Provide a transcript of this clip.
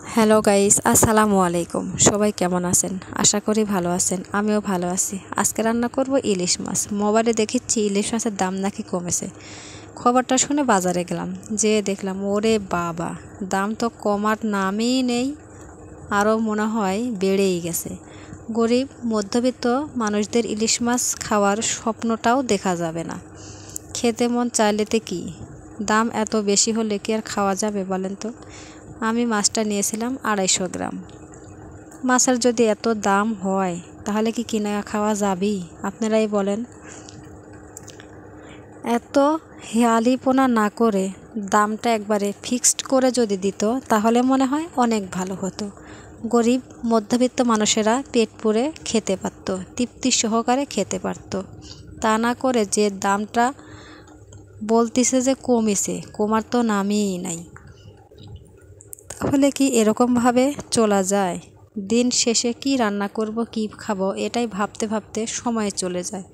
Hello guys, আসসালামু আলাইকুম। সবাই কেমন আছেন? আশা করি ভালো আছেন। আমিও ভালো আছি। আজকে রান্না করব ইলিশ মাছ। মোবাইলে দেখেছি ইলিশ মাছের দাম নাকি কমেছে। খবরটা শুনে বাজারে গেলাম, যেয়ে দেখলাম ওরে বাবা, দাম তো কমার নামই নেই, আরও মনে হয় বেড়েই গেছে। গরিব মধ্যবিত্ত মানুষদের ইলিশ মাছ খাওয়ার স্বপ্নটাও দেখা যাবে না। খেতে মন চাইলেতে কি, দাম এত বেশি হলে কি আর খাওয়া যাবে বলেন তো? আমি মাছটা নিয়েছিলাম 250 গ্রাম। মাছের যদি এত দাম হয় তাহলে কি কিনা খাওয়া যাবেই? আপনারাই বলেন। এত হেয়ালিপনা না করে দামটা একবারে ফিক্সড করে যদি দিত তাহলে মনে হয় অনেক ভালো হতো। গরিব মধ্যবিত্ত মানুষেরা পেট পুরে খেতে পারত, তৃপ্তি সহকারে খেতে পারত। তা না করে যে দামটা বলতিছে যে কমেছে, কমার তো নামই নাই। তাহলে কি এরকমভাবে চলা যায়? দিন শেষে কি রান্না করব, কি খাবো, এটাই ভাবতে ভাবতে সময় চলে যায়।